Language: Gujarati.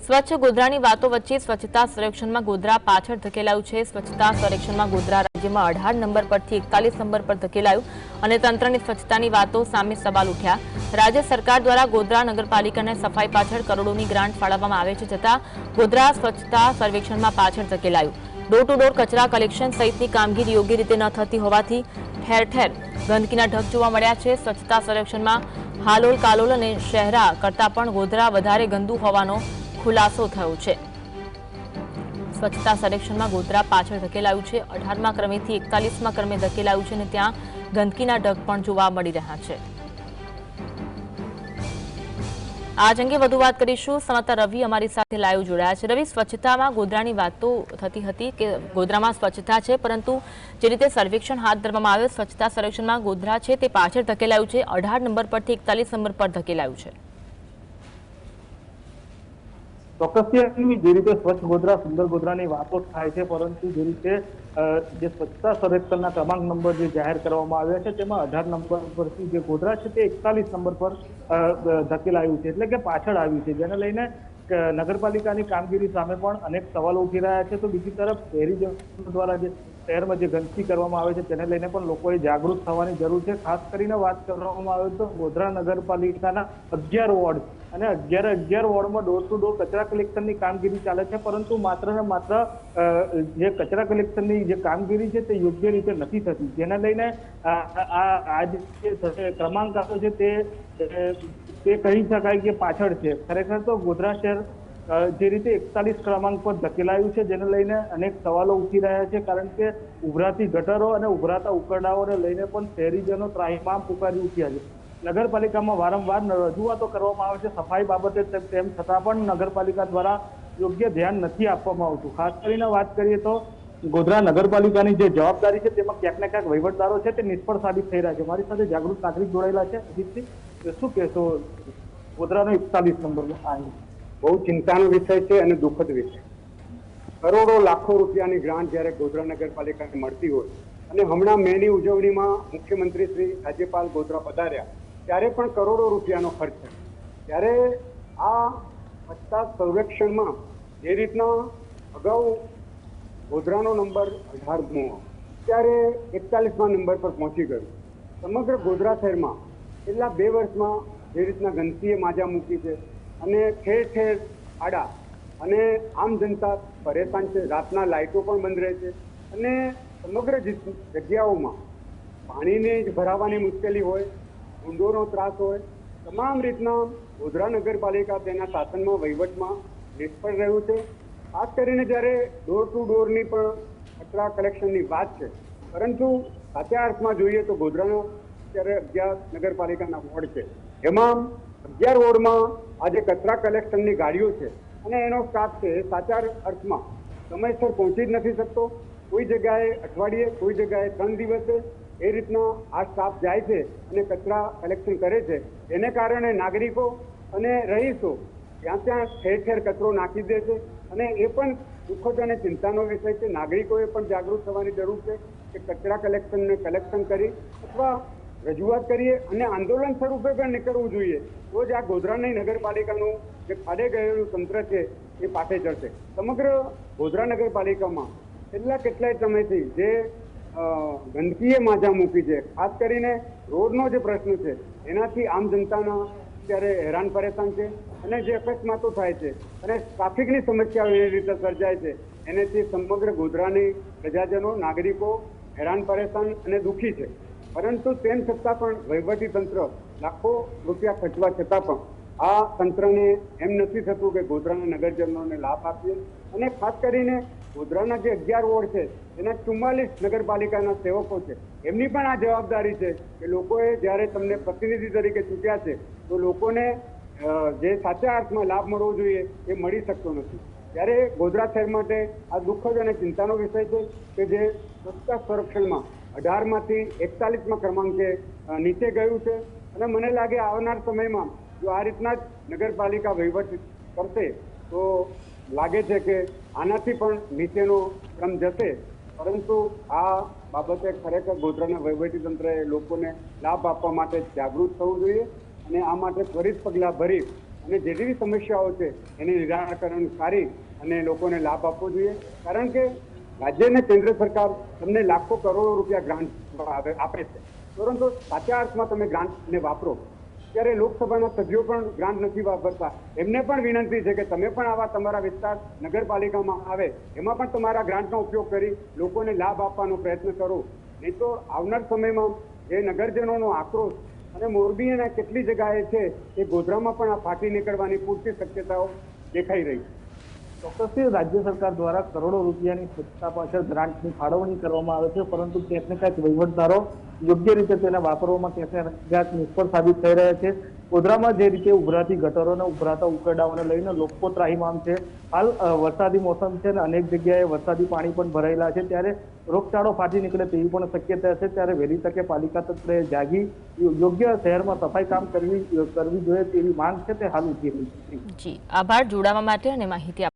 સ્વચ્છ ગોધરાની વાતો વચ્ચે સ્વચ્છતા સર્વેક્ષણમાં ગોધરા પાછળ ધકેલાયું છે। સ્વચ્છતા સર્વેક્ષણમાં ગોધરા રાજ્યમાં 18 નંબર પરથી 41 નંબર પર ધકેલાયું અને તંત્રની સ્વચ્છતાની વાતો સામે સવાલ ઉઠ્યા। રાજ્ય સરકાર દ્વારા ગોધરા નગરપાલિકાને સફાઈ પાછળ કરોડોની ગ્રાન્ટ ફાળવવામાં આવે છે, છતાં ગોધરા સ્વચ્છતા સર્વેક્ષણમાં પાછળ ધકેલાયું। ડોર ટુ ડોર કચરા કલેક્શન સહિતની કામગીરી યોગ્ય રીતે ન થતી હોવાથી ઠેર ઠેર ગંદકીના ઢગ જોવા મળ્યા છે। સ્વચ્છતા સર્વેક્ષણમાં હાલોલ, કાલોલ અને શહેરા કરતાં પણ ગોધરા વધારે ગંદુ હોવાનો ખુલાસો થયો છે। સ્વચ્છતા સર્વેક્ષણમાં ગોધરા પાછળ ધકેલાયું છે। 18મા ક્રમેથી 41મા ક્રમે ધકેલાયું છે અને ત્યાં ગંદકીના ઢગ પણ જોવા મળી રહ્યા છે। આજ અંગે વધુ વાત કરીશું। સમાચાર રવિ અમારી સાથે લાઈવ જોડાયા છે। રવિ, સ્વચ્છતામાં ગોધરાની વાતો થતી હતી કે ગોધરામાં સ્વચ્છતા છે, પરંતુ જે રીતે સર્વેક્ષણ હાથ ધરવામાં આવ્યું, સ્વચ્છતા સર્વેક્ષણમાં ગોધરા છે તે પાછળ ધકેલાયું છે। 18 નંબર પરથી 41 નંબર પર ધકેલાયું છે। ચોક્કસથી જે રીતે સ્વચ્છ ગોધરા, સુંદર ગોધરાની વાતો થાય છે, પરંતુ જે રીતે જે સ્વચ્છતા સર્વેક્ષણના ક્રમાંક નંબર જે જાહેર કરવામાં આવ્યા છે તેમાં 18 નંબર પરથી જે ગોધરા છે તે 41 નંબર પર ધકેલાયું છે, એટલે કે પાછળ આવ્યું છે, જેને લઈને નગરપાલિકાની કામગીરી સામે પણ અનેક સવાલો ઉઠી રહ્યા છે। તો બીજી તરફ શહેરીજનો દ્વારા જે શહેરમાં જે ગંદકી કરવામાં આવે છે તેને લઈને પણ લોકોએ જાગૃત થવાની જરૂર છે। ખાસ કરીને વાત કરવામાં આવે તો ગોધરા નગરપાલિકાના 11 વોર્ડ અને 11 વોર્ડમાં ડોર ટુ ડોર કચરા કલેક્શનની કામગીરી ચાલે છે, પરંતુ માત્ર ને માત્ર જે કચરા કલેક્શનની જે કામગીરી છે તે યોગ્ય રીતે નથી થતી, જેને લઈને આ જે ક્રમાંક આપ્યો છે તે કહી શકાય કે પાછળ છે। ખરેખર તો ગોધરા શહેર જે રીતે 41 ક્રમાંક પર ધકેલાયું છે, જેને લઈને અનેક સવાલો ઉઠી રહ્યા છે, કારણ કે ઉભરાતી ગટરો અને ઉભરાતા ઉકરડાઓને લઈને પણ શહેરીજનો ત્રાહિમામ પુકારી ઉઠ્યા છે। નગરપાલિકામાં વારંવાર રજૂઆતો કરવામાં આવે છે સફાઈ બાબતે, તેમ છતાં પણ નગરપાલિકા દ્વારા યોગ્ય ધ્યાન નથી આપવામાં આવતું। ખાસ કરીને વાત કરીએ તો ગોધરા નગરપાલિકાની જે જવાબદારી છે તેમાં ક્યાંક ને ક્યાંક વહીવટદારો છે તે નિષ્ફળ સાબિત થઈ રહ્યા છે। મારી સાથે જાગૃત નાગરિક જોડાયેલા છે। અજીતજી, શું કહેશો ગોધરાનો 41 નંબર? બહુ ચિંતાનો વિષય છે અને દુઃખદ વિષય। કરોડો લાખો રૂપિયાની ગ્રાન્ટ જ્યારે ગોધરા નગરપાલિકાને મળતી હોય અને હમણાં મેની ઉજવણીમાં મુખ્યમંત્રી શ્રી રાજ્યપાલ ગોધરા પધાર્યા ત્યારે પણ કરોડો રૂપિયાનો ખર્ચ થયો, ત્યારે આ સ્વચ્છતા સર્વેક્ષણમાં જે રીતના અગાઉ ગોધરાનો નંબર 18મો ત્યારે 41મા નંબર પર પહોંચી ગયું। સમગ્ર ગોધરા શહેરમાં છેલ્લા 2 વર્ષમાં જે રીતના ગંદકીએ માજા મૂકી છે અને ઠેર ઠેર આડા અને આમ જનતા પરેશાન છે, રાતના લાઇટો પણ બંધ રહે છે અને સમગ્ર જગ્યાઓમાં પાણીની જ ભરાવાની મુશ્કેલી હોય, ઊંડોનો ત્રાસ હોય, તમામ રીતના ગોધરા નગરપાલિકા તેના શાસનમાં વહીવટમાં નિષ્ફળ રહ્યું છે। ખાસ કરીને જ્યારે ડોર ટુ ડોરની પણ કચરા કલેક્શનની વાત છે, પરંતુ સાચા અર્થમાં જોઈએ તો ગોધરાનો અત્યારે 11 નગરપાલિકાના વોર્ડ છે, એમાં 11 વોર્ડમાં આજે કચરા કલેક્શનની ગાડીઓ છે અને એનો સ્ટાફ છે એ સાચા અર્થમાં સમયસર પહોંચી જ નથી શકતો। કોઈ જગ્યાએ અઠવાડિયે, કોઈ જગ્યાએ 3 દિવસે એ રીતના આ સ્ટાફ જાય છે અને કચરા કલેક્શન કરે છે, એને કારણે નાગરિકો અને રહીશો ત્યાં ઠેર ઠેર કચરો નાખી દે છે અને એ પણ દુઃખદ અને ચિંતાનો વિષય છે। નાગરિકોએ પણ જાગૃત થવાની જરૂર છે કે કચરા કલેક્શન કરી અથવા રજૂઆત કરીએ અને આંદોલન સ્વરૂપે પણ નીકળવું જોઈએ, તો જ આ ગોધરાની નગરપાલિકાનું જે ખાડે ગયેલું તંત્ર છે એ પાટે ચડશે। સમગ્ર ગોધરા નગરપાલિકામાં છેલ્લા કેટલાય સમયથી જે ગંદકીએ માજા મૂકી છે, ખાસ કરીને રોડનો જે પ્રશ્ન છે એનાથી આમ જનતાના અત્યારે હેરાન પરેશાન છે અને જે અકસ્માતો થાય છે અને ટ્રાફિકની સમસ્યાઓ એ રીતે સર્જાય છે, એનાથી સમગ્ર ગોધરાની પ્રજાજનો, નાગરિકો હેરાન પરેશાન અને દુઃખી છે। પરંતુ તેમ છતાં પણ વહીવટી તંત્ર લાખો રૂપિયા ખર્ચવા છતાં પણ આ તંત્રને એમ નથી થતું કે ગોધરાના નગરજનોને લાભ આપીએ અને ખાસ કરીને ગોધરાના જે 11 વોર્ડ છે એના 44 નગરપાલિકાના સેવકો છે, એમની પણ આ જવાબદારી છે કે લોકોએ જ્યારે તમને પ્રતિનિધિ તરીકે ચૂંટ્યા છે તો લોકોને જે સાચા અર્થમાં લાભ મળવો જોઈએ એ મળી શકતો નથી। ત્યારે ગોધરા શહેર માટે આ દુઃખદ અને ચિંતાનો વિષય છે કે જે સ્વચ્છતા સંરક્ષણમાં 18માંથી 41મા ક્રમાંકે નીચે ગયું છે અને મને લાગે આવનાર સમયમાં જો આ રીતના જ નગરપાલિકા વહીવટ કરશે તો લાગે છે કે આનાથી પણ નીચેનો ક્રમ જશે। પરંતુ આ બાબતે ખરેખર ગોધરાના વહીવટીતંત્રએ લોકોને લાભ આપવા માટે જાગૃત થવું જોઈએ અને આ માટે ત્વરિત પગલાં ભરી અને જેવી સમસ્યાઓ છે એની નિરાકરણ કરી અને લોકોને લાભ આપવો જોઈએ. કારણ કે રાજ્ય અને કેન્દ્ર સરકાર તમને લાખો કરોડો રૂપિયા ગ્રાન્ટ આપે છે, પરંતુ સાચા અર્થમાં તમે ગ્રાન્ટને વાપરો ત્યારે લોકસભાના સભ્યો પણ ગ્રાન્ટ નથી વાપરતા. એમને પણ વિનંતી છે કે તમે પણ આવા તમારા વિસ્તાર નગરપાલિકામાં આવે એમાં પણ તમારા ગ્રાન્ટનો ઉપયોગ કરી લોકોને લાભ આપવાનો પ્રયત્ન કરો. નહીં તો આવનાર સમયમાં જે નગરજનોનો આક્રોશ અને મોરબીના કેટલી જગ્યાએ છે એ ગોધરામાં પણ આ ફાટી નીકળવાની પૂરતી શક્યતાઓ દેખાઈ રહી છે. ચોક્કસથી રાજ્ય સરકાર દ્વારા કરોડો રૂપિયાની સ્વચ્છતા પાછળ ગ્રાન્ટની ફાળવણી કરવામાં આવે છે, પરંતુ ક્યાંક ને ક્યાંક વહીવટદારો યોગ્ય રીતે તેને વાપરવામાં ક્યાંક ને ક્યાંક નિષ્ફળ સાબિત થઈ રહ્યા છે. ગોધરામાં જે રીતે ઉભરાતી ગટરો અને ઉભરાતા ઉકરડાઓને લઈને લોકો ત્રાહિમામ છે. હાલ વરસાદી મોસમ છે અને અનેક જગ્યાએ વરસાદી પાણી પણ ભરાયેલા છે, ત્યારે રોગચાળો ફાટી નીકળે તેવી પણ શક્યતા છે. ત્યારે વહેલી તકે પાલિકા તંત્રએ જાગી યોગ્ય શહેરમાં સફાઈ કામ કરવી જોઈએ તેવી માંગ છે તે હાલ ઉઠી રહી છે. જી, આભાર જોડાવા માટે અને માહિતી